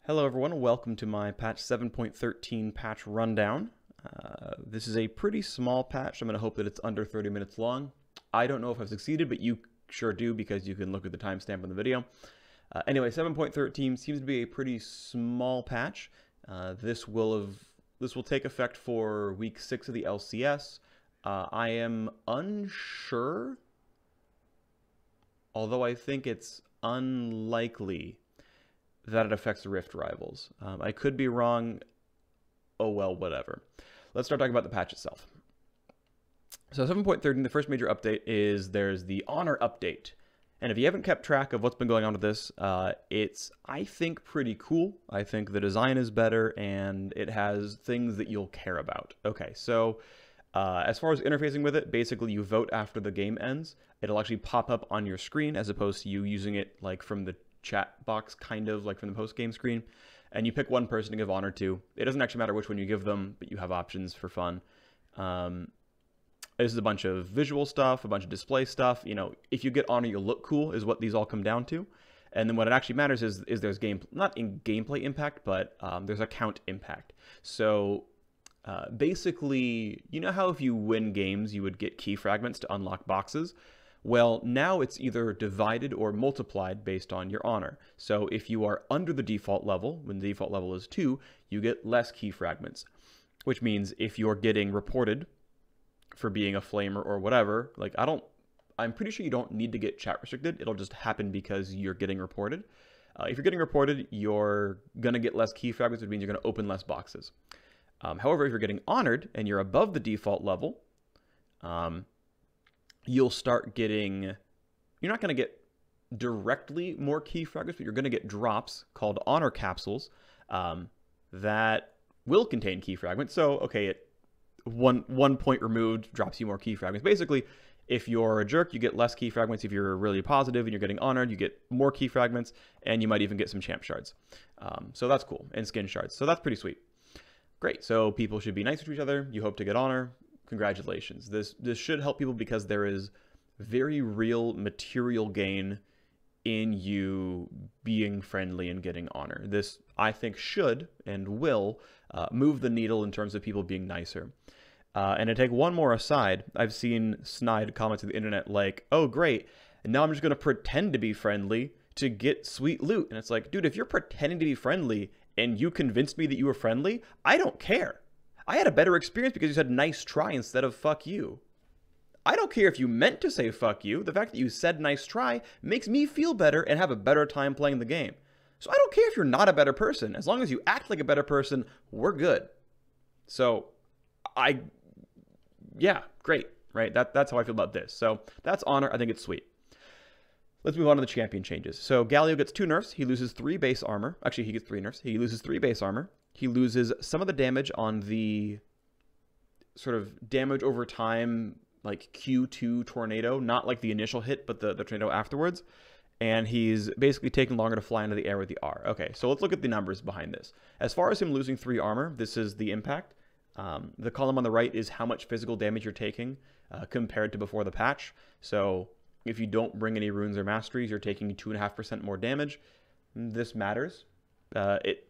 Hello everyone, welcome to my patch 7.13 patch rundown. This is a pretty small patch. I'm going to hope that it's under 30 minutes long. I don't know if I've succeeded, but you sure do because you can look at the timestamp on the video. Anyway, 7.13 seems to be a pretty small patch. This will take effect for week 6 of the LCS. I am unsure, although I think it's unlikely that it affects the Rift rivals. I could be wrong. Oh well, whatever. Let's start talking about the patch itself. So 7.13, the first major update is there's the Honor update. And if you haven't kept track of what's been going on with this, it's, I think, pretty cool. I think the design is better, and it has things that you'll care about. Okay, so as far as interfacing with it, basically you vote after the game ends. It'll actually pop up on your screen as opposed to you using it like from the chat box, kind of like from the post-game screen, and you pick one person to give honor to. It doesn't actually matter which one you give them, but you have options for fun. This is a bunch of visual stuff, a bunch of display stuff. You know, if you get honor, you'll look cool, is what these all come down to. And then what it actually matters is there's not in gameplay impact, but there's account impact. So basically, you know how if you win games, you would get key fragments to unlock boxes? Well, now it's either divided or multiplied based on your honor. So if you are under the default level, when the default level is 2, you get less key fragments. Which means if you're getting reported for being a flamer or whatever, like I'm pretty sure you don't need to get chat restricted. It'll just happen because you're getting reported. If you're getting reported, you're going to get less key fragments, which means you're going to open less boxes. However, if you're getting honored and you're above the default level, you'll start getting, you're not going to get directly more key fragments, but you're going to get drops called honor capsules that will contain key fragments. So, okay, at one point removed drops you more key fragments. Basically, if you're a jerk, you get less key fragments. If you're really positive and you're getting honored, you get more key fragments, and you might even get some champ shards. So that's cool, and skin shards. So that's pretty sweet. Great, so people should be nice to each other. You hope to get honor. Congratulations. This should help people because there is very real material gain in you being friendly and getting honor. This, I think, should and will move the needle in terms of people being nicer. And to take one more aside, I've seen snide comments on the internet like, oh, great, and now I'm just going to pretend to be friendly to get sweet loot. And it's like, dude, if you're pretending to be friendly and you convinced me that you were friendly, I don't care. I had a better experience because you said nice try instead of fuck you. I don't care if you meant to say fuck you. The fact that you said nice try makes me feel better and have a better time playing the game. So I don't care if you're not a better person. As long as you act like a better person, we're good. So yeah, great, right? That's how I feel about this. So that's honor. I think it's sweet. Let's move on to the champion changes. So Galio gets 2 nerfs. He loses 3 base armor. Actually, he gets 3 nerfs. He loses 3 base armor. He loses some of the damage on the sort of damage over time, like Q2 tornado, not like the initial hit, but the tornado afterwards. And he's basically taking longer to fly into the air with the R. Okay, so let's look at the numbers behind this. As far as him losing 3 armor, this is the impact. The column on the right is how much physical damage you're taking compared to before the patch. So if you don't bring any runes or masteries, you're taking 2.5% more damage. This matters.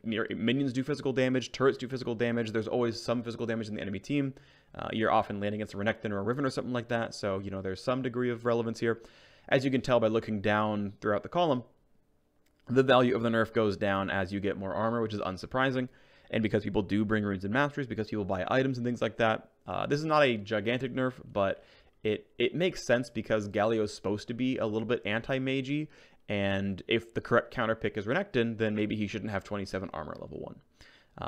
Minions do physical damage, turrets do physical damage. There's always some physical damage in the enemy team. You're often landing against a Renekton or a Riven or something like that. So, you know, there's some degree of relevance here. As you can tell by looking down throughout the column, the value of the nerf goes down as you get more armor, which is unsurprising. And because people do bring runes and masteries, because people buy items and things like that. This is not a gigantic nerf, but it makes sense because Galio is supposed to be a little bit anti-magey. And if the correct counter pick is Renekton, then maybe he shouldn't have 27 armor at level 1.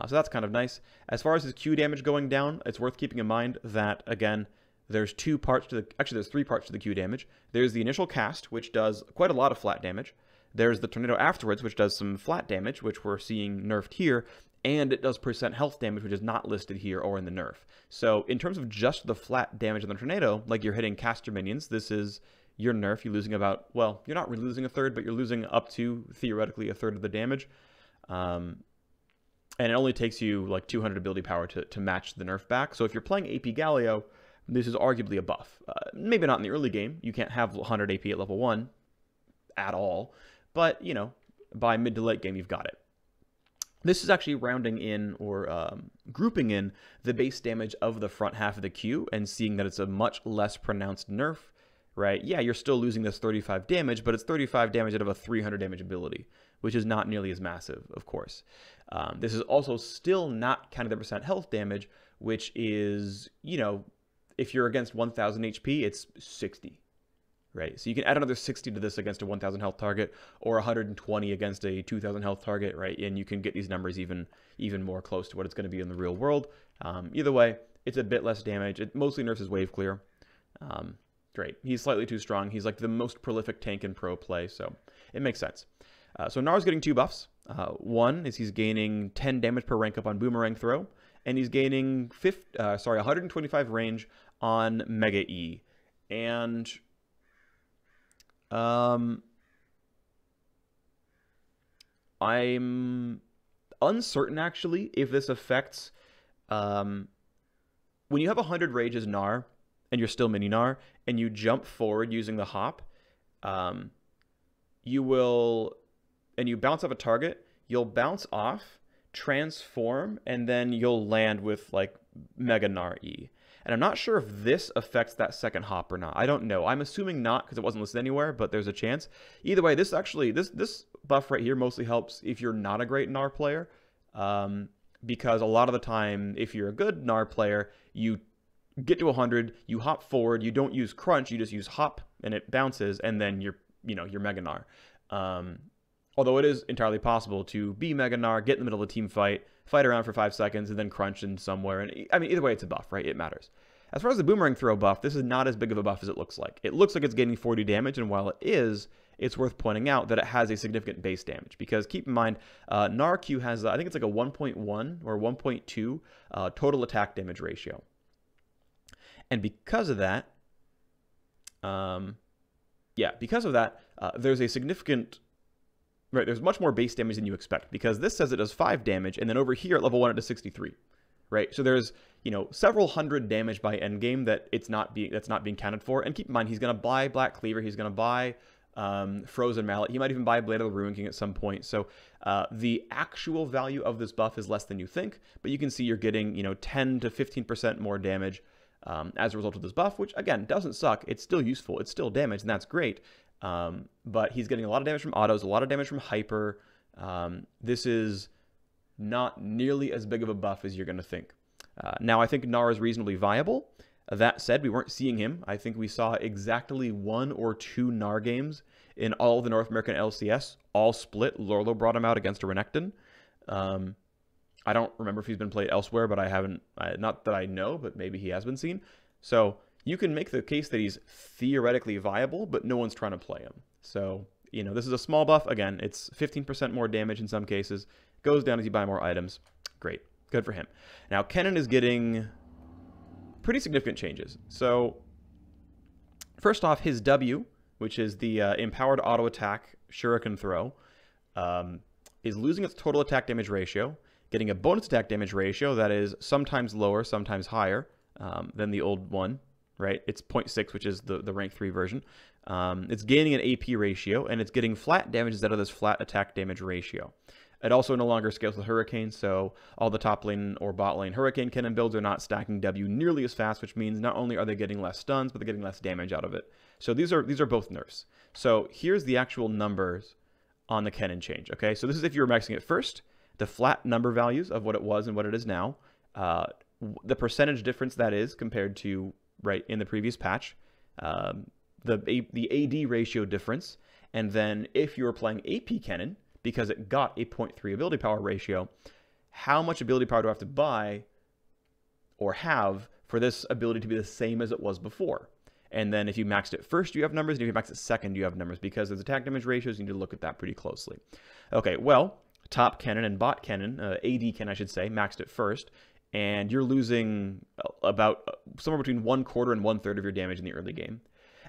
So that's kind of nice. As far as his Q damage going down, it's worth keeping in mind that, again, there's 3 parts to the Q damage. There's the initial cast, which does quite a lot of flat damage. There's the tornado afterwards, which does some flat damage, which we're seeing nerfed here. And it does % health damage, which is not listed here or in the nerf. So in terms of just the flat damage of the tornado, like you're hitting caster minions, this is your nerf. You're losing about, well, you're not really losing a third, but you're losing up to, theoretically, a third of the damage. And it only takes you like 200 ability power to match the nerf back. So if you're playing AP Galio, this is arguably a buff. Maybe not in the early game. You can't have 100 AP at level 1 at all. But, you know, by mid to late game, you've got it. This is actually rounding in or grouping in the base damage of the front half of the queue and seeing that it's a much less pronounced nerf, right? Yeah, you're still losing this 35 damage, but it's 35 damage out of a 300 damage ability, which is not nearly as massive, of course. This is also still not counting the percent health damage, which is, you know, if you're against 1,000 HP, it's 60. Right, so you can add another 60 to this against a 1,000 health target, or 120 against a 2,000 health target, right? And you can get these numbers even more close to what it's going to be in the real world. Either way, it's a bit less damage. It mostly nerfs his wave clear. Great, he's slightly too strong. He's like the most prolific tank in pro play, so it makes sense. So Gnar's getting 2 buffs. One is he's gaining 10 damage per rank up on Boomerang Throw, and he's gaining 125 range on Mega E. And I'm uncertain, actually, if this affects, when you have 100 rage as Gnar, and you're still mini Gnar, and you jump forward using the hop, you will, and you bounce off a target, you'll bounce off, transform, and then you'll land with, like, Mega Gnar E. And I'm not sure if this affects that second hop or not. I don't know. I'm assuming not because it wasn't listed anywhere, but there's a chance. Either way, this actually, this buff right here mostly helps if you're not a great Gnar player. Because a lot of the time, if you're a good Gnar player, you get to 100, you hop forward, you don't use crunch, you just use hop and it bounces, and then you're Mega Gnar. Although it is entirely possible to be Mega Gnar, get in the middle of a team fight around for 5 seconds, and then crunch in somewhere. And I mean, either way, it's a buff, right? It matters. As far as the Boomerang Throw buff, this is not as big of a buff as it looks like. It looks like it's gaining 40 damage, and while it is, it's worth pointing out that it has a significant base damage. Because keep in mind, Gnar Q has, I think it's like a 1.1 or 1.2 total attack damage ratio. And because of that, there's a significant... Right, there's much more base damage than you expect, because this says it does 5 damage, and then over here at level 1 it does 63. Right, so there's, you know, several hundred damage by endgame that's not being counted for. And keep in mind, he's gonna buy Black Cleaver, he's gonna buy Frozen Mallet, he might even buy Blade of the Ruin King at some point. So the actual value of this buff is less than you think, but you can see you're getting, you know, 10 to 15% more damage as a result of this buff, which again doesn't suck. It's still useful, it's still damage, and that's great. But he's getting a lot of damage from autos, a lot of damage from hyper. This is not nearly as big of a buff as you're going to think. Now, I think Gnar is reasonably viable. That said, we weren't seeing him. I think we saw exactly 1 or 2 Gnar games in all of the North American LCS, all split. Lorlo brought him out against a Renekton. I don't remember if he's been played elsewhere, but I haven't, not that I know, but maybe he has been seen. So you can make the case that he's theoretically viable, but no one's trying to play him. So, you know, this is a small buff. Again, it's 15% more damage in some cases. Goes down as you buy more items. Great. Good for him. Now, Kennen is getting pretty significant changes. So, first off, his W, which is the empowered auto attack shuriken throw, is losing its total attack damage ratio, getting a bonus attack damage ratio that is sometimes lower, sometimes higher than the old one. Right, it's 0.6, which is the rank 3 version. It's gaining an AP ratio, and it's getting flat damage instead of this flat attack damage ratio. It also no longer scales with Hurricane, so all the top lane or bot lane Hurricane Kennen builds are not stacking W nearly as fast, which means not only are they getting less stuns, but they're getting less damage out of it. So these are both nerfs. So here's the actual numbers on the Kennen change. Okay, so this is if you were maxing it first, the flat number values of what it was and what it is now, the percentage difference that is compared to right in the previous patch, the AD ratio difference, and then if you were playing AP Kennen, because it got a 0.3 ability power ratio, how much ability power do I have to buy or have for this ability to be the same as it was before? And then if you maxed it first, you have numbers, and if you maxed it second, you have numbers, because there's attack damage ratios, you need to look at that pretty closely. Okay, well, top Kennen and bot Kennen, AD Kennen I should say, maxed it first, and you're losing about somewhere between 1/4 and 1/3 of your damage in the early game.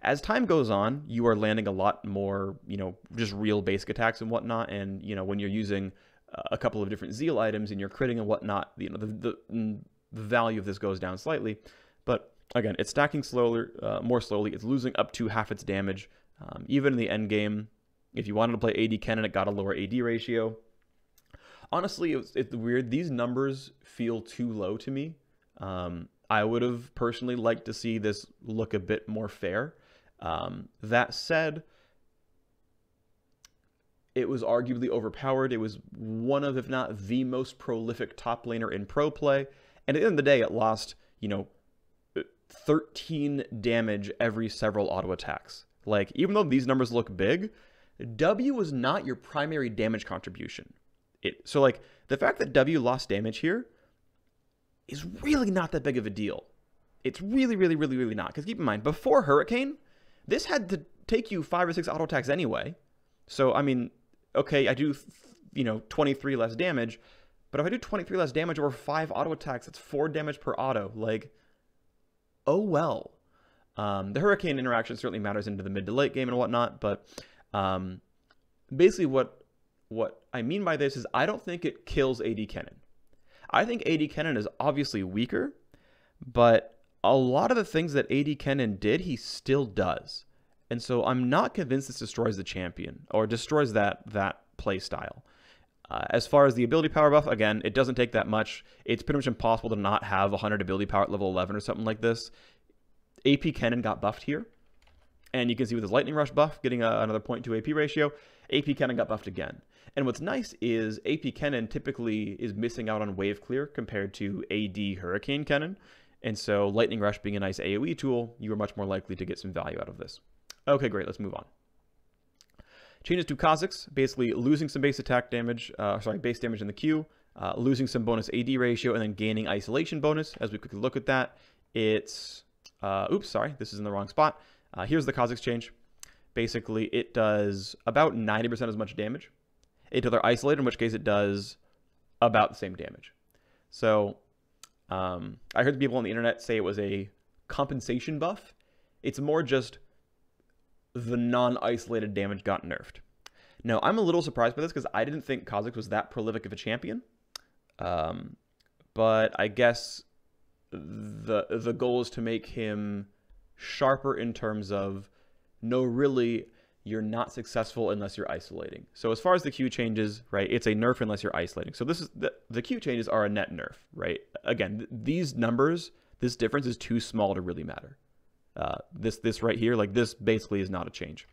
As time goes on, you are landing a lot more, you know, just real basic attacks and whatnot, and, you know, when you're using a couple of different Zeal items and you're critting and whatnot, you know, the value of this goes down slightly. But again, it's stacking slowly, more slowly. It's losing up to half its damage. Even in the end game, if you wanted to play AD Kennen, it got a lower AD ratio. honestly, it's weird. These numbers feel too low to me. I would have personally liked to see this look a bit more fair. That said, it was arguably overpowered. It was one of, if not the most prolific top laner in pro play. And at the end of the day, it lost, 13 damage every several auto attacks. Like, even though these numbers look big, W was not your primary damage contribution. So, like, the fact that W lost damage here is really not that big of a deal. It's really, really, really, really not. Because keep in mind, before Hurricane, this had to take you 5 or 6 auto attacks anyway. So, I mean, okay, I do, 23 less damage. But if I do 23 less damage over 5 auto attacks, that's 4 damage per auto. Like, oh well. The Hurricane interaction certainly matters into the mid to late game and whatnot. But basically what I mean by this is I don't think it kills AD Kennen. I think AD Kennen is obviously weaker, but a lot of the things that AD Kennen did, he still does. And so I'm not convinced this destroys the champion or destroys that play style. As far as the ability power buff, again, it doesn't take that much. It's pretty much impossible to not have 100 ability power at level 11 or something like this. AP Kennen got buffed here. And you can see with his Lightning Rush buff, getting another 0.2 AP ratio, AP Kennen got buffed again. And what's nice is AP Kennen typically is missing out on wave clear compared to AD Hurricane Kennen. And so Lightning Rush being a nice AoE tool, you are much more likely to get some value out of this. Okay, great. Let's move on. Changes to Kha'Zix, basically losing some base attack damage, base damage in the queue, losing some bonus AD ratio, and then gaining isolation bonus. As we quickly look at that, it's, oops, sorry, this is in the wrong spot. Here's the Kha'Zix change. Basically, it does about 90% as much damage until they're isolated, in which case it does about the same damage. So I heard people on the internet say it was a compensation buff. It's more just the non-isolated damage got nerfed. Now, I'm a little surprised by this because I didn't think Kha'Zix was that prolific of a champion. But I guess the goal is to make him sharper in terms of, no, really, you're not successful unless you're isolating. So as far as the Q changes, right, it's a nerf unless you're isolating. So this is the Q changes are a net nerf, right? Again, these numbers, this difference is too small to really matter. This right here, like this basically is not a change.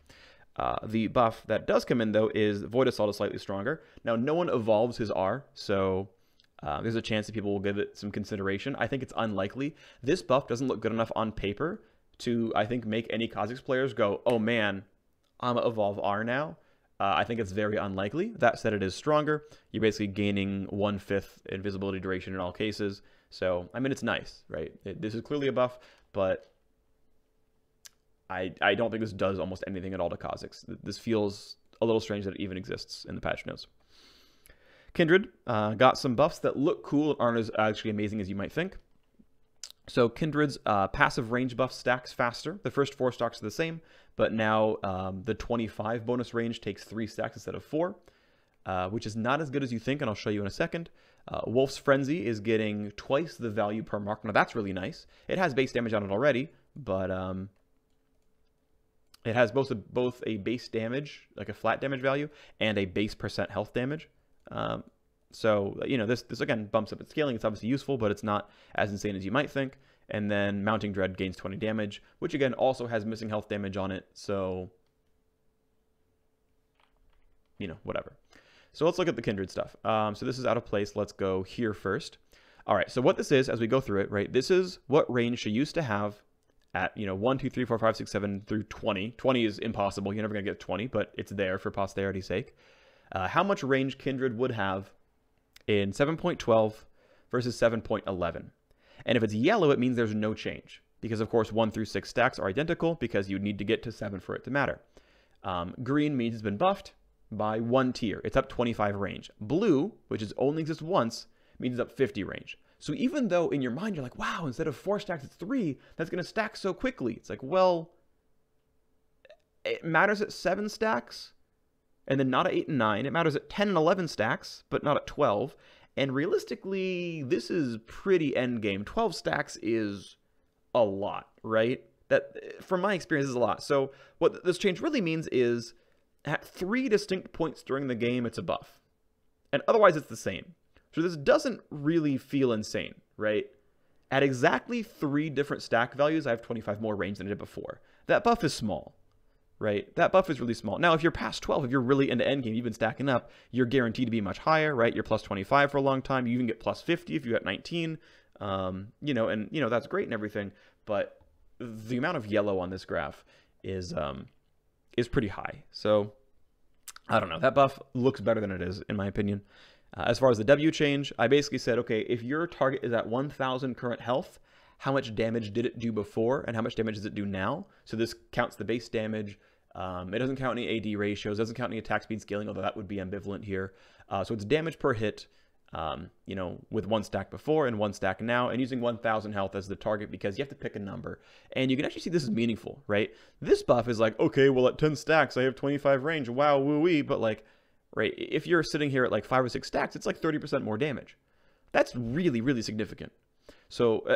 The buff that does come in, though, is Void Assault is slightly stronger. Now, no one evolves his R, so there's a chance that people will give it some consideration. I think it's unlikely. This buff doesn't look good enough on paper to, I think, make any Kha'Zix players go, oh man, I'm gonna evolve R now. I think it's very unlikely. That said, it is stronger. You're basically gaining 1/5 invisibility duration in all cases. So, I mean, it's nice, right? This is clearly a buff, but I don't think this does almost anything at all to Kha'Zix. This feels a little strange that it even exists in the patch notes. Kindred got some buffs that look cool and aren't as actually amazing as you might think. So Kindred's passive range buff stacks faster. The first 4 stacks are the same, but now the 25 bonus range takes 3 stacks instead of 4, which is not as good as you think, and I'll show you in a second. Wolf's Frenzy is getting twice the value per mark. Now that's really nice. It has base damage on it already, but it has both a base damage, like a flat damage value, and a base % health damage. So, this again bumps up its scaling. It's obviously useful, but it's not as insane as you might think. And then Mounting Dread gains 20 damage, which again also has missing health damage on it. So, whatever. So let's look at the Kindred stuff. So this is out of place. Let's go here first. All right, so what this is, as we go through it, right, this is what range she used to have at, 1, 2, 3, 4, 5, 6, 7 through 20. 20 is impossible. You're never going to get 20, but it's there for posterity's sake. How much range Kindred would have in 7.12 versus 7.11. And if it's yellow, it means there's no change. Because, of course, 1 through 6 stacks are identical because you need to get to 7 for it to matter. Green means it's been buffed by 1 tier. It's up 25 range. Blue, which is only exists once, means it's up 50 range. So even though in your mind you're like, wow, instead of 4 stacks, it's 3, that's going to stack so quickly. It's like, well, it matters at 7 stacks, and then not at 8 and 9. It matters at 10 and 11 stacks, but not at 12. And realistically, this is pretty endgame. 12 stacks is a lot, right? That, from my experience, is a lot. So what this change really means is at 3 distinct points during the game, it's a buff. and otherwise it's the same. So this doesn't really feel insane, right? At exactly 3 different stack values, I have 25 more range than I did before. That buff is small, right? That buff is really small. Now, if you're past 12, if you're really into endgame, you've been stacking up, you're guaranteed to be much higher, right? You're plus 25 for a long time. You even get plus 50 if you got 19, that's great and everything. But the amount of yellow on this graph is pretty high. So I don't know. That buff looks better than it is, in my opinion. As far as the W change, I basically said, okay, if your target is at 1,000 current health, how much damage did it do before, and how much damage does it do now? So this counts the base damage. It doesn't count any AD ratios, doesn't count any attack speed scaling, although that would be ambivalent here. So it's damage per hit, with 1 stack before and 1 stack now, and using 1,000 health as the target because you have to pick a number. And you can actually see this is meaningful, right? This buff is like, okay, well at 10 stacks, I have 25 range. Wow, woo-wee. But like, right, if you're sitting here at like 5 or 6 stacks, it's like 30% more damage. That's really, really significant. So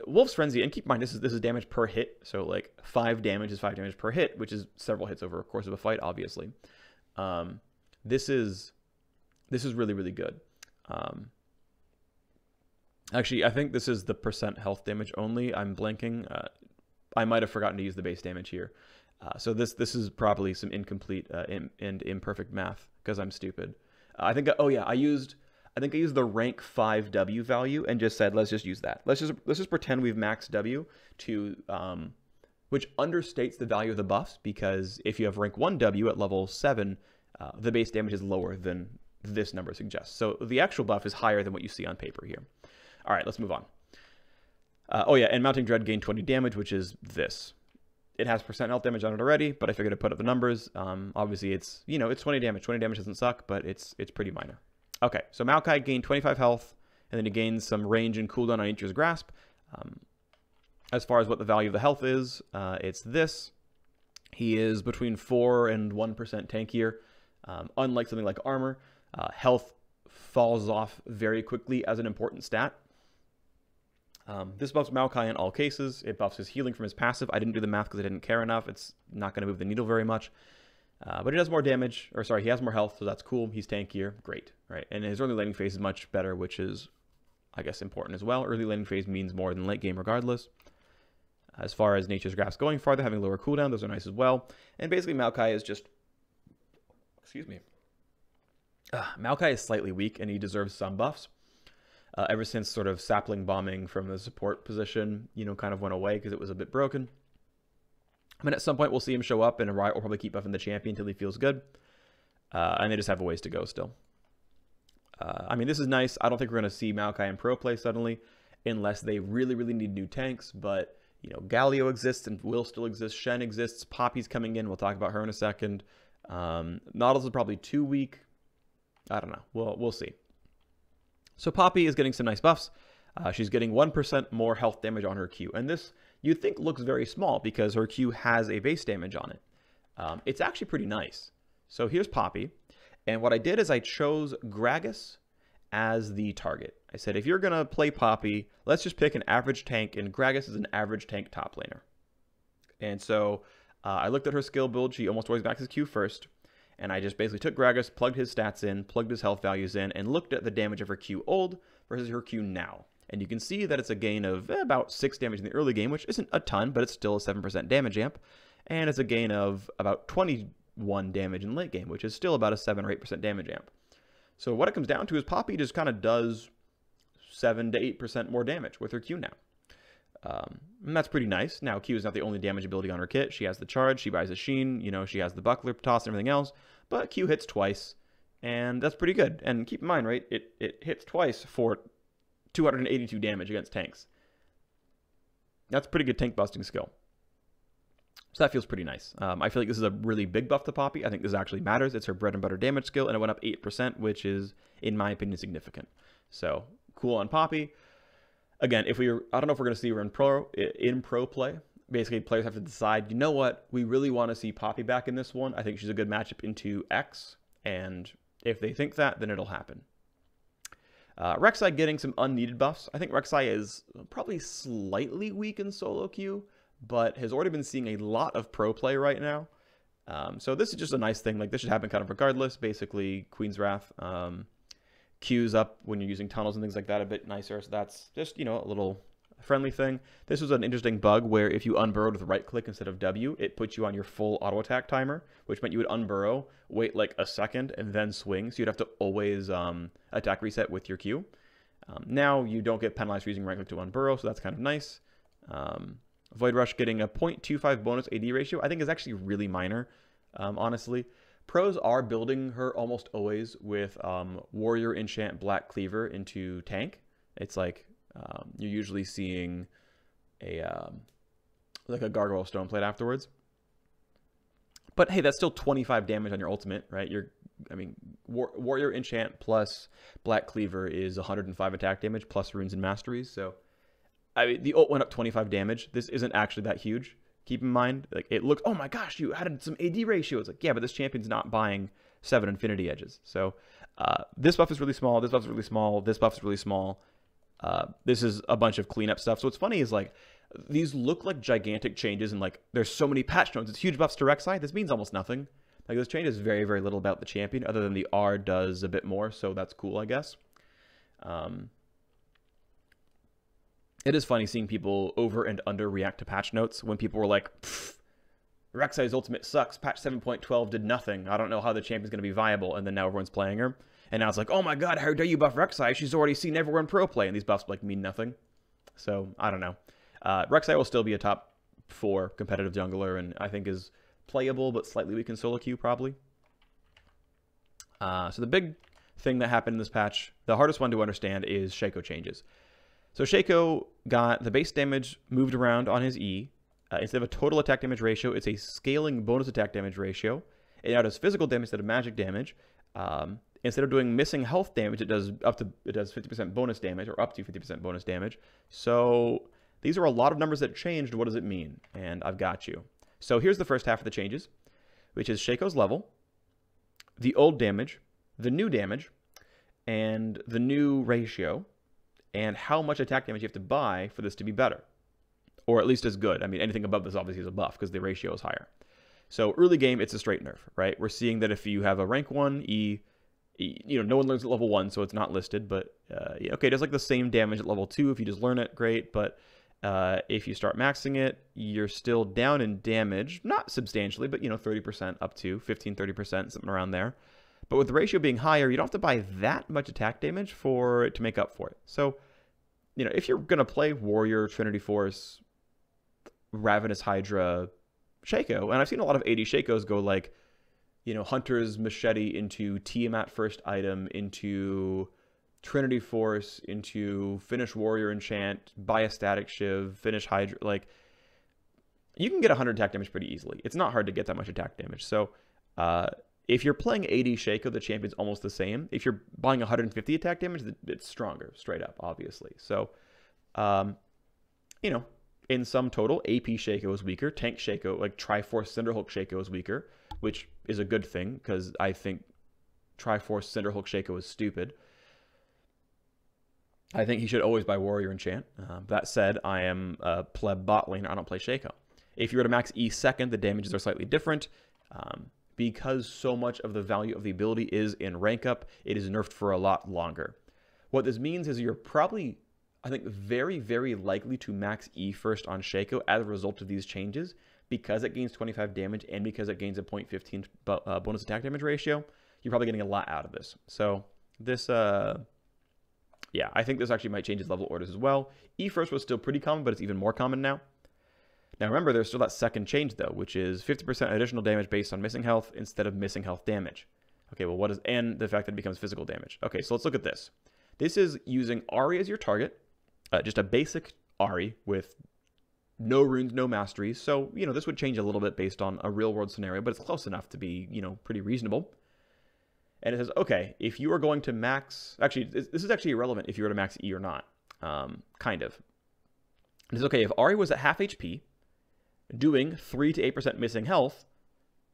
Wolf's Frenzy, and keep in mind, this is damage per hit. So like 5 damage is 5 damage per hit, which is several hits over a course of a fight, obviously. This is really, really good. Actually, I think this is the percent health damage only. I'm blanking. I might have forgotten to use the base damage here. So this is probably some incomplete and imperfect math because I'm stupid. I think I used the rank 5 W value and just said let's just use that. Let's just pretend we've maxed W to which understates the value of the buffs, because if you have rank 1 W at level 7, the base damage is lower than this number suggests. So the actual buff is higher than what you see on paper here. All right, let's move on. And Mounting Dread gained 20 damage, which is this. It has percent health damage on it already, but I figured to put up the numbers. Obviously, it's 20 damage. 20 damage doesn't suck, but it's pretty minor. Okay, so Maokai gained 25 health, and then he gains some range and cooldown on Nature's Grasp. As far as what the value of the health is, it's this. He is between 4 and 1% tankier. Unlike something like Armor, health falls off very quickly as an important stat. This buffs Maokai in all cases. It buffs his healing from his passive. I didn't do the math because I didn't care enough. It's not going to move the needle very much. But he does more damage, or sorry, he has more health, so that's cool. He's tankier, great, right? And his early laning phase is much better, which is, I guess, important as well. Early laning phase means more than late game regardless. As far as Nature's Grasp going farther, having lower cooldown, those are nice as well. And basically Maokai is just, Maokai is slightly weak, and he deserves some buffs. Ever since sort of sapling bombing from the support position, kind of went away because it was a bit broken. I mean, at some point we'll see him show up, and Riot will probably keep buffing the champion until he feels good. And they just have a ways to go still. I mean, this is nice. I don't think we're going to see Maokai in pro play suddenly, unless they really, really need new tanks. But, Galio exists and will still exist. Shen exists. Poppy's coming in. We'll talk about her in a second. Nautilus is probably too weak. I don't know. We'll see. So Poppy is getting some nice buffs. She's getting 1% more health damage on her Q. And this, you'd think, looks very small because her Q has a base damage on it. It's actually pretty nice. So here's Poppy. And what I did is I chose Gragas as the target. I said, if you're going to play Poppy, let's just pick an average tank. And Gragas is an average tank top laner. And so I looked at her skill build. She almost always maxes Q first. And I just basically took Gragas, plugged his stats in, plugged his health values in, and looked at the damage of her Q old versus her Q now. And you can see that it's a gain of about 6 damage in the early game, which isn't a ton, but it's still a 7% damage amp. And it's a gain of about 21 damage in late game, which is still about a 7 or 8% damage amp. So what it comes down to is Poppy just kind of does 7 to 8% more damage with her Q now. And that's pretty nice. Now, Q is not the only damage ability on her kit. She has the charge, she buys a Sheen, she has the buckler toss and everything else. But Q hits twice, and that's pretty good. And keep in mind, right, it hits twice for 282 damage against tanks. That's pretty good tank busting skill. So that feels pretty nice. I feel like this is a really big buff to Poppy. I think this actually matters. It's her bread and butter damage skill, and it went up 8%, which is, in my opinion, significant. So, cool on Poppy. Again, I don't know if we're going to see her in pro play. Basically, players have to decide, you know what, we really want to see Poppy back in this one. I think she's a good matchup into X, and if they think that, then it'll happen. Rek'Sai getting some unneeded buffs. I think Rek'Sai is probably slightly weak in solo queue, but has already been seeing a lot of pro play right now. So this is just a nice thing. Like, this should happen kind of regardless. Basically, Queen's Wrath. Q's up when you're using tunnels and things like that a bit nicer. So that's just, you know, a little friendly thing. This was an interesting bug where if you unburrowed with right click instead of W, it puts you on your full auto attack timer, which meant you would unburrow, wait like a second, and then swing. So you'd have to always attack reset with your Q. Now you don't get penalized for using right click to unburrow, so that's kind of nice. Void Rush getting a 0.25 bonus AD ratio, I think is actually really minor, honestly. Pros are building her almost always with Warrior Enchant Black Cleaver into tank. It's like you're usually seeing a like a Gargoyle Stoneplate afterwards. But hey, that's still 25 damage on your ultimate, right? I mean, Warrior Enchant plus Black Cleaver is 105 attack damage plus runes and masteries. So, I mean, the ult went up 25 damage. This isn't actually that huge. Keep in mind, like it looked, oh my gosh, you added some AD ratio. It's like, yeah, but this champion's not buying 7 Infinity Edges. So, this buff is really small. This buff is really small. This buff is really small. This is a bunch of cleanup stuff. So what's funny is like these look like gigantic changes, and like there's so many patch notes. It's huge buffs to Rek'Sai. This means almost nothing. Like this changes very, very little about the champion, other than the R does a bit more. So that's cool, I guess. It is funny seeing people over and under react to patch notes when people were like, Rek'Sai's ultimate sucks. Patch 7.12 did nothing. I don't know how the champion's going to be viable. And then now everyone's playing her. And now it's like, oh my god, how dare you buff Rek'Sai? She's already seen everyone pro play. And these buffs like mean nothing. So, I don't know. Rek'Sai will still be a top 4 competitive jungler, and I think is playable, but slightly weak in solo queue, probably. So the big thing that happened in this patch, the hardest one to understand, is Shaco changes. So Shaco got the base damage moved around on his E. Instead of a total attack damage ratio, it's a scaling bonus attack damage ratio. It now does physical damage instead of magic damage. Instead of doing missing health damage, it does 50% bonus damage, or up to 50% bonus damage. So these are a lot of numbers that changed. What does it mean? And I've got you. So here's the first half of the changes, which is Shaco's level, the old damage, the new damage, and the new ratio, and how much attack damage you have to buy for this to be better, or at least as good. I mean, anything above this obviously is a buff because the ratio is higher. So early game, it's a straight nerf, right? We're seeing that if you have a rank 1 E, you know, no one learns at level 1, so it's not listed, but yeah, okay, it does like the same damage at level 2 if you just learn it, great, but if you start maxing it, you're still down in damage, not substantially, but, you know, 30% up to 15-30%, something around there. But with the ratio being higher, you don't have to buy that much attack damage for it to make up for it. So, you know, if you're going to play Warrior, Trinity Force, Ravenous Hydra, Shaco, and I've seen a lot of AD Shacos go like, you know, Hunter's Machete into Tiamat first item, into Trinity Force, into finish Warrior Enchant, buy a Static Shiv, finish Hydra. Like, you can get 100 attack damage pretty easily. It's not hard to get that much attack damage. So, if you're playing AD Shaco, the champion's almost the same. If you're buying 150 attack damage, it's stronger, straight up, obviously. So, you know, in sum total, AP Shaco is weaker. Tank Shaco, like Triforce Cinderhulk Shaco is weaker, which is a good thing, because I think Triforce Cinderhulk Shaco is stupid. I think he should always buy Warrior Enchant. That said, I am a pleb bot laner. I don't play Shaco. If you were to max E second, the damages are slightly different. Because so much of the value of the ability is in rank up, it is nerfed for a lot longer. What this means is you're probably, I think, very, very likely to max E first on Shaco as a result of these changes, because it gains 25 damage and because it gains a 0.15 bonus attack damage ratio. You're probably getting a lot out of this. So this, yeah, I think this actually might change his level orders as well. E first was still pretty common, but it's even more common now. Now remember, there's still that second change though, which is 50% additional damage based on missing health instead of missing health damage. Okay, well, what is, and the fact that it becomes physical damage. Okay, so let's look at this. This is using Ahri as your target, just a basic Ahri with no runes, no masteries. So, you know, this would change a little bit based on a real world scenario, but it's close enough to be, you know, pretty reasonable. And it says, okay, if you are going to max, actually, this is actually irrelevant if you were to max E or not, kind of. It says, okay, if Ahri was at half HP, doing 3 to 8% missing health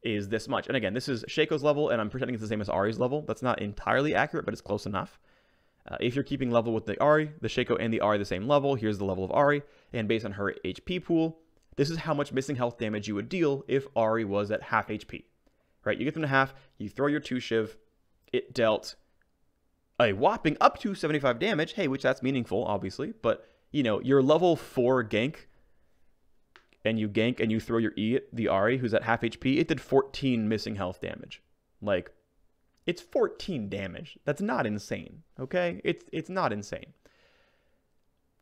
is this much. And again, this is Shaco's level, and I'm pretending it's the same as Ahri's level. That's not entirely accurate, but it's close enough. If you're keeping level with the Ahri, the Shaco and the Ahri the same level, here's the level of Ahri, and based on her HP pool, this is how much missing health damage you would deal if Ahri was at half HP. Right? You get them to half, you throw your 2 Shiv, it dealt a whopping up to 75 damage. Hey, which that's meaningful, obviously. But, you know, your level 4 gank, and you throw your E at the Ahri, who's at half HP, it did 14 missing health damage. Like, it's 14 damage. That's not insane, okay? It's not insane.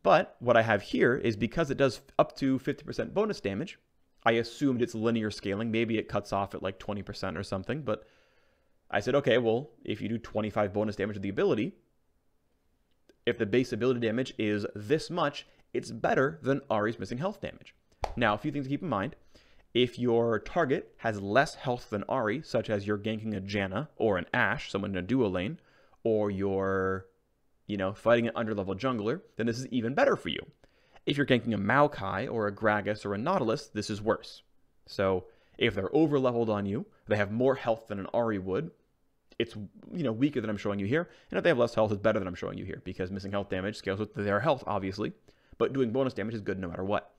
But what I have here is because it does up to 50% bonus damage, I assumed it's linear scaling. Maybe it cuts off at like 20% or something, but I said, okay, well, if you do 25 bonus damage to the ability, if the base ability damage is this much, it's better than Ahri's missing health damage. Now, a few things to keep in mind. If your target has less health than Ahri, such as you're ganking a Janna or an Ashe, someone in a duo lane, or you're, you know, fighting an underlevel jungler, then this is even better for you. If you're ganking a Maokai or a Gragas or a Nautilus, this is worse. So if they're over-leveled on you, they have more health than an Ahri would, it's, you know, weaker than I'm showing you here. And if they have less health, it's better than I'm showing you here, because missing health damage scales with their health, obviously. But doing bonus damage is good no matter what.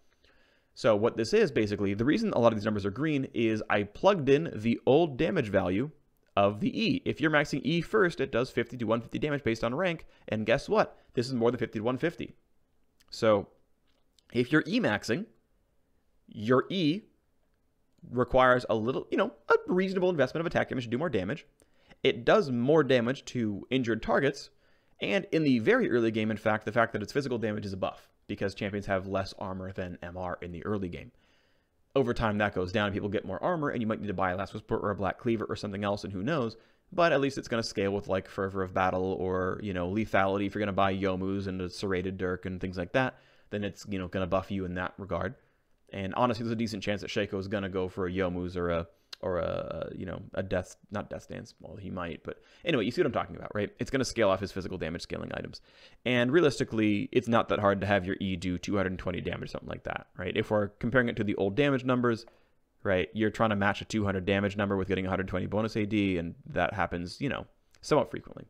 So what this is, basically, the reason a lot of these numbers are green is I plugged in the old damage value of the E. If you're maxing E first, it does 50 to 150 damage based on rank. And guess what? This is more than 50 to 150. So if you're E maxing, your E requires a little, you know, a reasonable investment of attack damage to do more damage. It does more damage to injured targets. And in the very early game, in fact, the fact that it's physical damage is a buff, because champions have less armor than MR in the early game. Over time, that goes down, people get more armor, and you might need to buy a Last Whisper or a Black Cleaver or something else, and who knows. But at least it's going to scale with, like, Fervor of Battle or, you know, Lethality. If you're going to buy Yomus and a Serrated Dirk and things like that, then it's, you know, going to buff you in that regard. And honestly, there's a decent chance that Shaco is going to go for a Yomus or a you know, a not Death Stance. Well, he might, but anyway, you see what I'm talking about, right? It's going to scale off his physical damage scaling items. And realistically, it's not that hard to have your E do 220 damage, something like that, right? If we're comparing it to the old damage numbers, right, you're trying to match a 200 damage number with getting 120 bonus AD, and that happens, you know, somewhat frequently.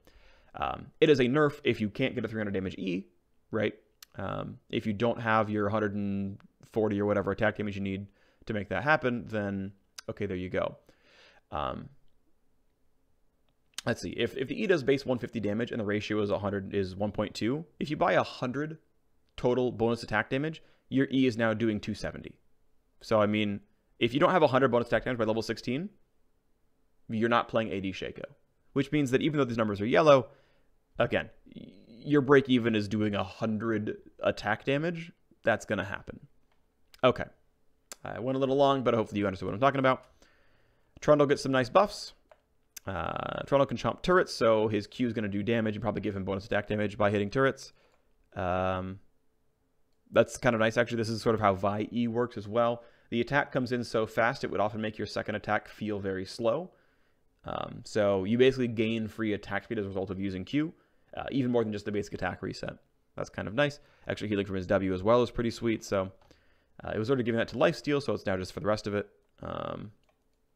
It is a nerf if you can't get a 300 damage E, right? If you don't have your 140 or whatever attack damage you need to make that happen, then okay, there you go. Let's see. If the E does base 150 damage and the ratio is 1.2, if you buy 100 total bonus attack damage, your E is now doing 270. So, I mean, if you don't have 100 bonus attack damage by level 16, you're not playing AD Shaco. Which means that even though these numbers are yellow, again, your break even is doing 100 attack damage. That's going to happen. Okay. I went a little long, but hopefully you understood what I'm talking about. Trundle gets some nice buffs. Trundle can chomp turrets, so his Q is going to do damage and probably give him bonus attack damage by hitting turrets. That's kind of nice, actually. This is sort of how Vi E works as well. The attack comes in so fast, it would often make your second attack feel very slow. So you basically gain free attack speed as a result of using Q, even more than just the basic attack reset. That's kind of nice. Actually, healing from his W as well is pretty sweet, so... it was already giving that to lifesteal, so it's now just for the rest of it,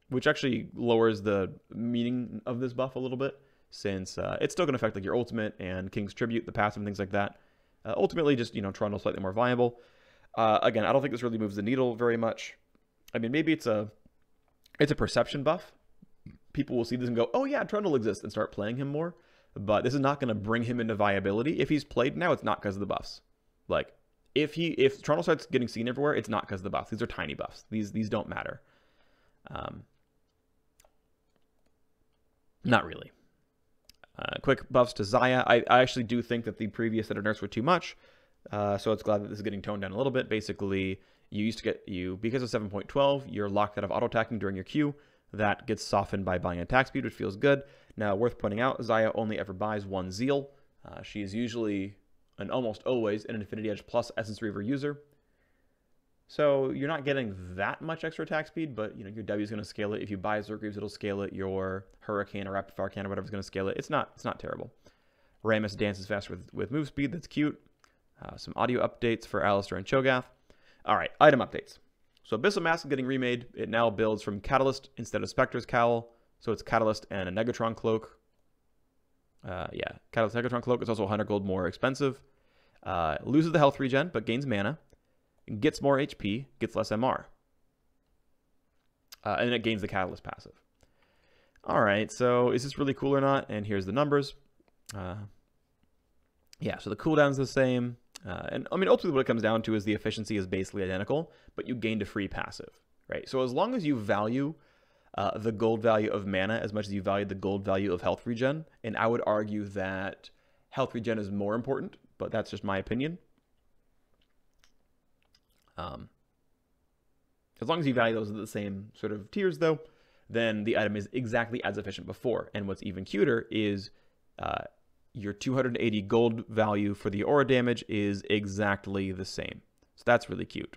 which actually lowers the meaning of this buff a little bit, since it's still going to affect like your ultimate and King's Tribute, the passive, and things like that. Ultimately, just, you know, Trundle slightly more viable. Again, I don't think this really moves the needle very much. I mean, maybe it's a perception buff. People will see this and go, "Oh yeah, Trundle exists," and start playing him more. But this is not going to bring him into viability. If he's played now, it's not because of the buffs. Like, if Trundle starts getting seen everywhere, it's not because of the buffs. These are tiny buffs. These don't matter. Not really. Quick buffs to Xayah. I actually do think that the previous set of nerfs were too much. So it's glad that this is getting toned down a little bit. Basically, you used to get, because of 7.12, you're locked out of auto-attacking during your Q. That gets softened by buying attack speed, which feels good. Now, worth pointing out, Xayah only ever buys one Zeal. She is usually, and almost always, an Infinity Edge plus Essence Reaver user. So you're not getting that much extra attack speed, but you know your W is going to scale it. If you buy Zergreaves, it'll scale it. Your Hurricane or Rapid Fire Cannon or whatever is going to scale it. It's not terrible. Rammus dances fast with move speed. That's cute. Some audio updates for Alistar and Cho'Gath. All right, item updates. So Abyssal Mask is getting remade. It now builds from Catalyst instead of Spectre's Cowl. So it's Catalyst and a Negatron Cloak. Catalyst Negatron Cloak is also 100 gold more expensive. Loses the health regen, but gains mana. Gets more HP, gets less MR. And then it gains the Catalyst passive. All right, so is this really cool or not? And here's the numbers. Yeah, so the cooldown's the same. And I mean, ultimately what it comes down to is the efficiency is basically identical, but you gained a free passive, right? So as long as you value the gold value of mana as much as you value the gold value of health regen, and I would argue that health regen is more important, but that's just my opinion. As long as you value those at the same sort of tiers, though, then the item is exactly as efficient before. And what's even cuter is your 280 gold value for the aura damage is exactly the same. So that's really cute.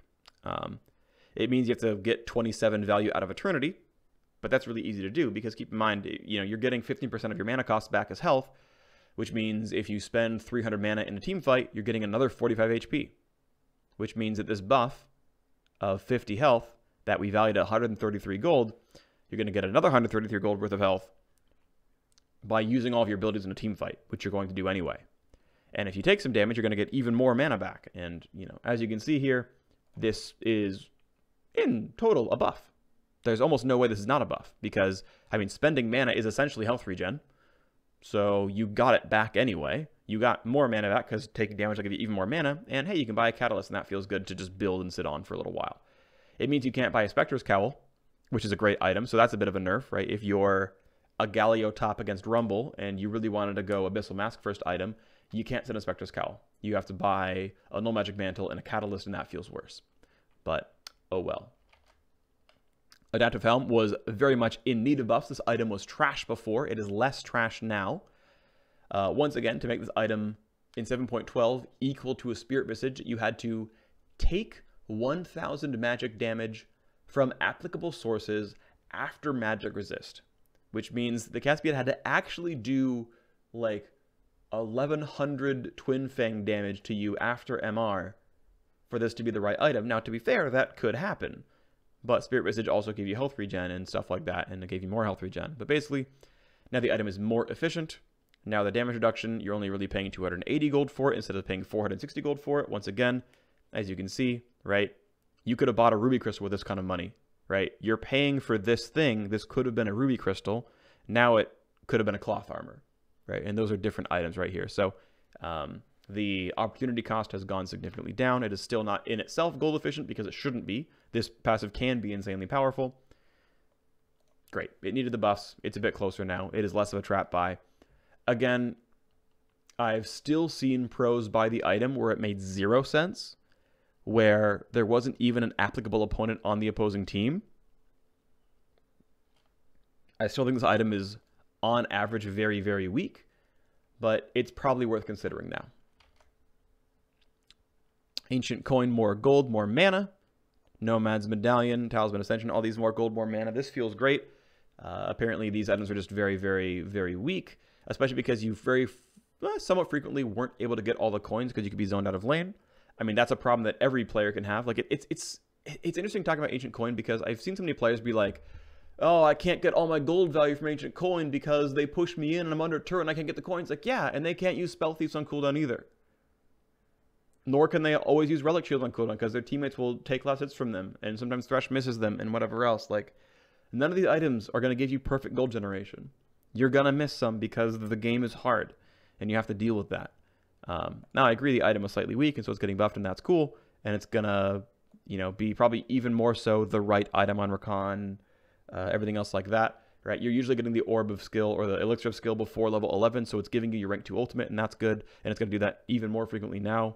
It means you have to get 27 value out of Eternity, but that's really easy to do because keep in mind, you know, you're getting 15% of your mana cost back as health, which means if you spend 300 mana in a team fight, you're getting another 45 HP, which means that this buff of 50 health that we valued at 133 gold, you're going to get another 133 gold worth of health by using all of your abilities in a team fight, which you're going to do anyway. And if you take some damage, you're going to get even more mana back. And, you know, as you can see here, this is in total a buff. There's almost no way this is not a buff because, I mean, spending mana is essentially health regen. So you got it back anyway. You got more mana back because taking damage will give you even more mana. And hey, you can buy a catalyst and that feels good to just build and sit on for a little while. It means you can't buy a Spectre's Cowl, which is a great item. So that's a bit of a nerf, right? If you're a Galio top against Rumble and you really wanted to go Abyssal Mask first item, you can't send a Spectre's Cowl. You have to buy a Null Magic Mantle and a catalyst, and that feels worse. But oh well. Adaptive Helm was very much in need of buffs. This item was trash before. It is less trash now. Once again, to make this item in 7.12 equal to a Spirit Visage, you had to take 1,000 magic damage from applicable sources after magic resist, which means the Caspian had to actually do like 1,100 Twin Fang damage to you after MR for this to be the right item. Now, to be fair, that could happen. But Spirit Visage also gave you health regen and stuff like that, and it gave you more health regen. But basically, now the item is more efficient. Now the damage reduction, you're only really paying 280 gold for it instead of paying 460 gold for it. Once again, as you can see, right, you could have bought a ruby crystal with this kind of money, right? You're paying for this thing. This could have been a ruby crystal. Now it could have been a cloth armor, right? And those are different items right here. So the opportunity cost has gone significantly down. It is still not in itself gold efficient because it shouldn't be. This passive can be insanely powerful. Great. It needed the buffs. It's a bit closer now. It is less of a trap buy. Again, I've still seen pros buy the item where it made 0 sense, where there wasn't even an applicable opponent on the opposing team. I still think this item is, on average, very, very weak, but it's probably worth considering now. Ancient Coin, more gold, more mana. Nomad's Medallion, Talisman Ascension, all these more gold, more mana. This feels great. Apparently, these items are just very, very, very weak, especially because you somewhat frequently weren't able to get all the coins because you could be zoned out of lane. I mean, that's a problem that every player can have. Like, it's interesting talking about Ancient Coin because I've seen so many players be like, oh, I can't get all my gold value from Ancient Coin because they push me in and I'm under turret and I can't get the coins. Like, yeah, and they can't use Spell Thieves on cooldown either. Nor can they always use Relic Shield on cooldown because their teammates will take last hits from them, and sometimes Thresh misses them and whatever else. Like, none of these items are going to give you perfect gold generation. You're going to miss some because the game is hard, and you have to deal with that. Now, I agree the item was slightly weak, and so it's getting buffed, and that's cool. And it's going to, you know, be probably even more so the right item on Rakan, everything else like that. Right? You're usually getting the Orb of Skill or the Elixir of Skill before level 11, so it's giving you your rank 2 ultimate, and that's good. And it's going to do that even more frequently now.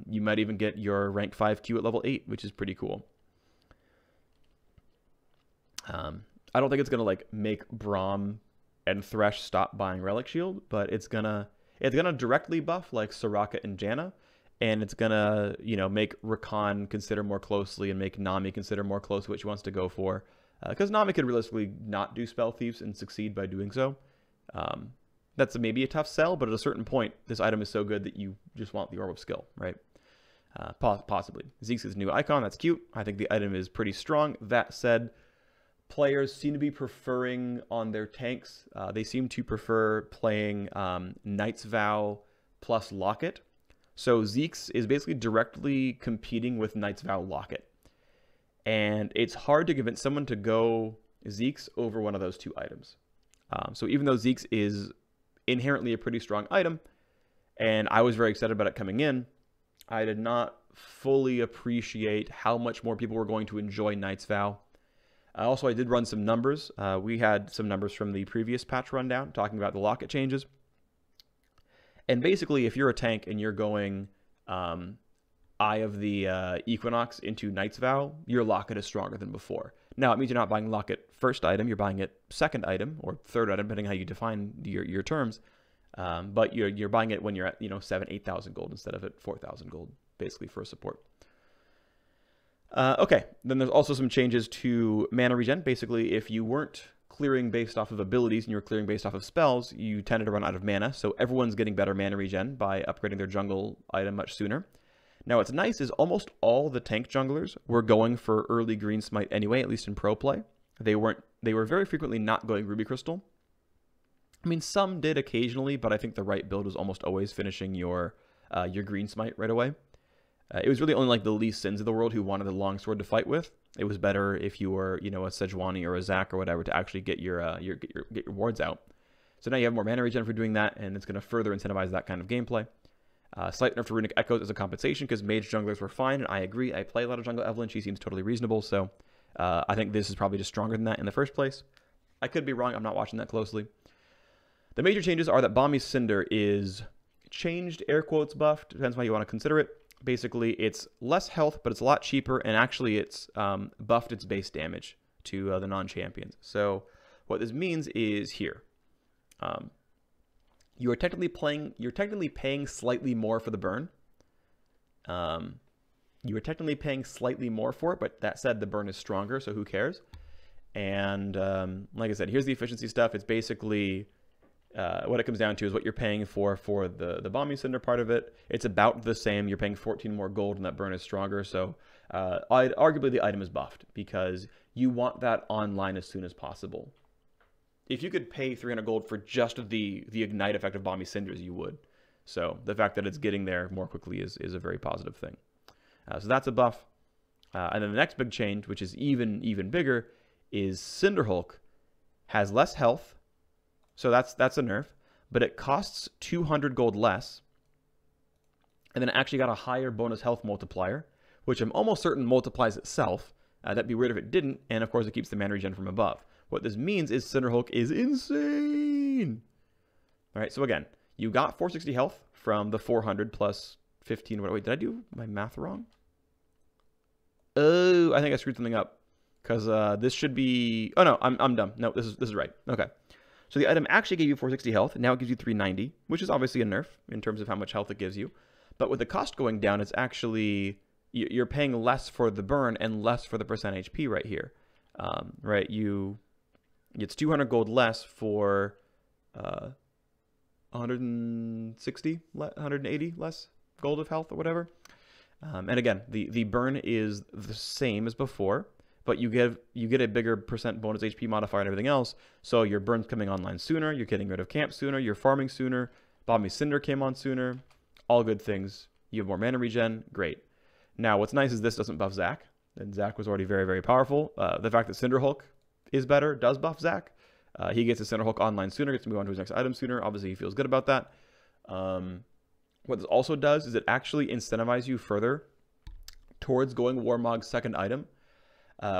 You might even get your rank 5 Q at level 8, which is pretty cool. I don't think it's gonna like make Braum and Thresh stop buying Relic Shield, but it's gonna directly buff like Soraka and Janna, and it's gonna, you know, make Rakan consider more closely and make Nami consider more closely what she wants to go for, because Nami could realistically not do Spell Thieves and succeed by doing so. That's maybe a tough sell, but at a certain point, this item is so good that you just want the Orb of Skill, right? Possibly. Zeke's is a new icon. That's cute. I think the item is pretty strong. That said, players seem to be preferring on their tanks. They seem to prefer playing Knight's Vow plus Locket. So Zeke's is basically directly competing with Knight's Vow Locket. And it's hard to convince someone to go Zeke's over one of those two items. So even though Zeke's is inherently a pretty strong item, and I was very excited about it coming in. I did not fully appreciate how much more people were going to enjoy Knight's Vow. Also, I did run some numbers. We had some numbers from the previous patch rundown talking about the locket changes. And basically, if you're a tank and you're going Eye of the Equinox into Knight's Vow, your locket is stronger than before. Now, it means you're not buying locket first item, you're buying it second item or third item, depending on how you define your terms. But you're buying it when you're at 7,000, 8,000 gold instead of at 4,000 gold, basically, for support. Okay, then there's also some changes to mana regen. Basically, if you weren't clearing based off of abilities and you were clearing based off of spells, you tended to run out of mana. So everyone's getting better mana regen by upgrading their jungle item much sooner. Now, what's nice is almost all the tank junglers were going for early green smite anyway, at least in pro play. They were very frequently not going ruby crystal. I mean, some did occasionally, but I think the right build was almost always finishing your green smite right away. It was really only like the Lee Sins of the world who wanted the longsword to fight with. It was better if you were, a Sejuani or a Zac or whatever to actually get your wards out. So now you have more mana regen for doing that, and it's going to further incentivize that kind of gameplay. Slight nerf to Runic Echoes as a compensation because mage junglers were fine, and I agree. I play a lot of jungle Evelyn. She seems totally reasonable, so I think this is probably just stronger than that in the first place. I could be wrong. I'm not watching that closely. The major changes are that Balmy Cinder is changed, air quotes buffed, depends on how you want to consider it. Basically, it's less health, but it's a lot cheaper, and actually it's buffed its base damage to the non-champions. So what this means is here. You're technically paying slightly more for the burn. You are technically paying slightly more for it, but that said, the burn is stronger, so who cares? And like I said, here's the efficiency stuff. It's basically what it comes down to is what you're paying for the Balmy Cinder part of it. It's about the same. You're paying 14 more gold, and that burn is stronger. So arguably the item is buffed because you want that online as soon as possible. If you could pay 300 gold for just the ignite effect of Balmy Cinders, you would. So the fact that it's getting there more quickly is a very positive thing. So that's a buff. And then the next big change, which is even bigger, is Cinderhulk has less health. So that's a nerf, but it costs 200 gold less. And then it actually got a higher bonus health multiplier, which I'm almost certain multiplies itself. That'd be weird if it didn't. And of course, it keeps the mana regen from above. What this means is Cinderhulk is insane. All right, so again, you got 460 health from the 400 plus 15. Wait, did I do my math wrong? Oh, I think I screwed something up because this should be. Oh no, I'm dumb. No, this is right. Okay. So the item actually gave you 460 health. Now it gives you 390, which is obviously a nerf in terms of how much health it gives you. But with the cost going down, it's actually you're paying less for the burn and less for the percent HP right here. Right, it's 200 gold less for 160, 180 less gold of health or whatever. And again, the burn is the same as before, but you get a bigger percent bonus HP modifier and everything else. So your burn's coming online sooner, you're getting rid of camp sooner, you're farming sooner, Balmy Cinder came on sooner, all good things. You have more mana regen, great. Now what's nice is this doesn't buff Zac, and Zac was already very powerful. The fact that Cinderhulk is better does buff Zac. He gets his Cinderhulk online sooner, gets to move on to his next item sooner. Obviously, he feels good about that. What this also does is it actually incentivizes you further towards going Warmog's second item.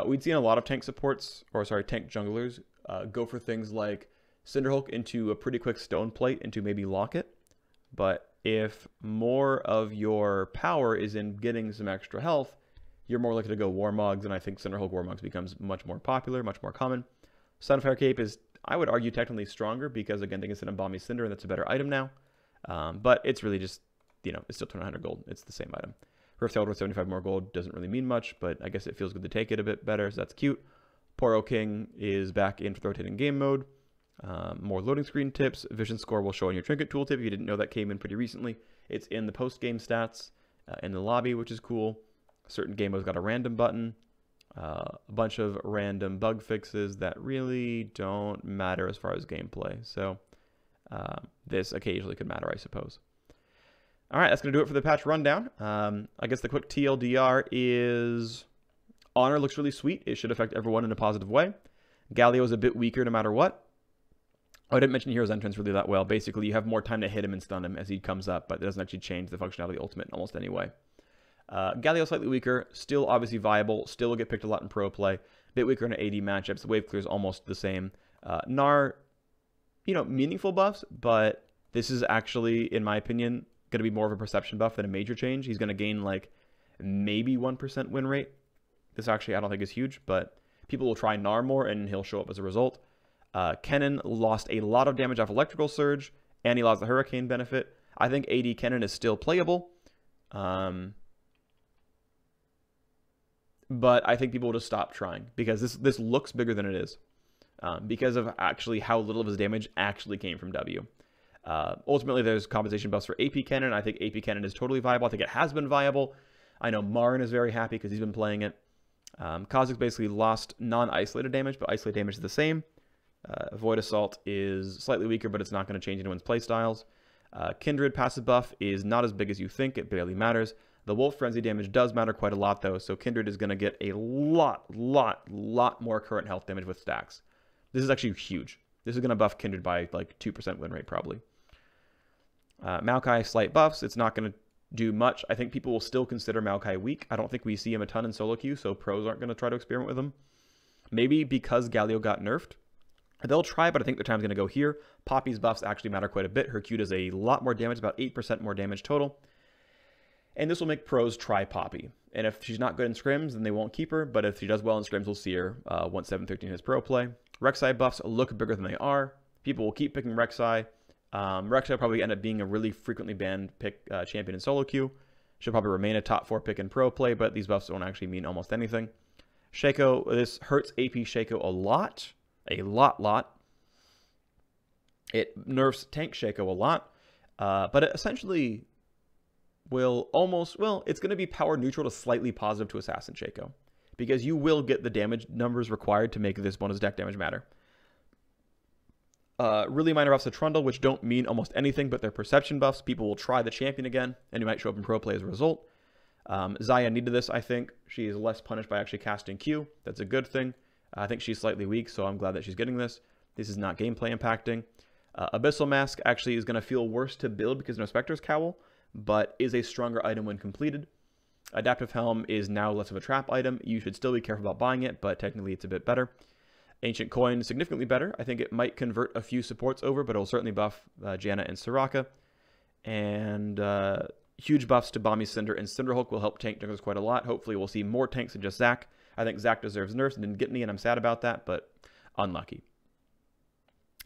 We'd seen a lot of tank supports, or sorry, tank junglers, go for things like Cinderhulk into a pretty quick stone plate into maybe Locket. But if more of your power is in getting some extra health, you're more likely to go Warmogs, and I think Cinderhulk Warmogs becomes much more popular, much more common. Sunfire Cape is, I would argue, technically stronger because, again, they can sit on Balmy Cinder, and that's a better item now. But it's really just, it's still 200 gold. It's the same item. Rift with 75 more gold doesn't really mean much, but I guess it feels good to take it a bit better, so that's cute. Poro King is back in for rotating game mode. More loading screen tips. Vision score will show on your trinket tooltip. If you didn't know, that came in pretty recently. It's in the post-game stats in the lobby, which is cool. Certain game modes got a random button. A bunch of random bug fixes that really don't matter as far as gameplay. So this occasionally could matter, I suppose. All right, that's going to do it for the patch rundown. I guess the quick TLDR is Honor looks really sweet. It should affect everyone in a positive way. Galio is a bit weaker no matter what. Oh, I didn't mention Hero's Entrance really that well. Basically, you have more time to hit him and stun him as he comes up, but it doesn't actually change the functionality of the ultimate in almost any way. Galio slightly weaker, still obviously viable, still will get picked a lot in pro play. Bit weaker in AD matchups. The wave clear is almost the same. Gnar, meaningful buffs, but this is actually, in my opinion, going to be more of a perception buff than a major change. He's going to gain like maybe 1% win rate. This actually I don't think is huge, but people will try Gnar more and he'll show up as a result. Kennen lost a lot of damage off Electrical Surge, and he lost the Hurricane benefit. I think AD Kennen is still playable. But I think people will just stop trying because this looks bigger than it is because of actually how little of his damage actually came from W. Ultimately, there's compensation buffs for AP Kennen. I think AP Kennen is totally viable. I think it has been viable. I know Marin is very happy because he's been playing it. Kha'Zix basically lost non-isolated damage, but isolated damage is the same. Void Assault is slightly weaker, but it's not going to change anyone's playstyles. Kindred passive buff is not as big as you think. It barely matters. The Wolf Frenzy damage does matter quite a lot, though, so Kindred is going to get a lot more current health damage with stacks. This is actually huge. This is going to buff Kindred by like 2% win rate, probably. Maokai, slight buffs. It's not going to do much. I think people will still consider Maokai weak. I don't think we see him a ton in solo queue, so pros aren't going to try to experiment with him. Maybe because Galio got nerfed. They'll try, but I think the time's going to go here. Poppy's buffs actually matter quite a bit. Her Q does a lot more damage, about 8% more damage total. And this will make pros try Poppy. And if she's not good in scrims, then they won't keep her. But if she does well in scrims, we'll see her once 713 hits pro play. Rek'Sai buffs look bigger than they are. People will keep picking Rek'Sai. Rek'Sai will probably end up being a really frequently banned pick champion in solo queue. She'll probably remain a top 4 pick in pro play, but these buffs don't actually mean almost anything. Shaco, this hurts AP Shaco a lot. A lot. It nerfs tank Shaco a lot. But it essentially it's going to be power neutral to slightly positive to Assassin Shaco, because you will get the damage numbers required to make this bonus deck damage matter. Really minor buffs to Trundle, which don't mean almost anything, but they're perception buffs. People will try the champion again, and you might show up in pro play as a result. Xayah needed this, I think. She is less punished by actually casting Q. That's a good thing. I think she's slightly weak, so I'm glad that she's getting this. This is not gameplay impacting. Abyssal Mask actually is going to feel worse to build because no Spectre's Cowl, but is a stronger item when completed. Adaptive Helm is now less of a trap item. You should still be careful about buying it, but technically it's a bit better. Ancient Coin, significantly better. I think it might convert a few supports over, but it'll certainly buff Janna and Soraka. And huge buffs to Bombi Cinder and Cinderhulk will help tank junglers quite a lot. Hopefully we'll see more tanks than just Zac. I think Zac deserves nerfs and didn't get any, and I'm sad about that, but unlucky.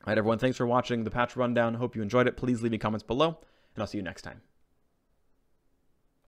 All right, everyone, thanks for watching the patch rundown. Hope you enjoyed it. Please leave me comments below, and I'll see you next time.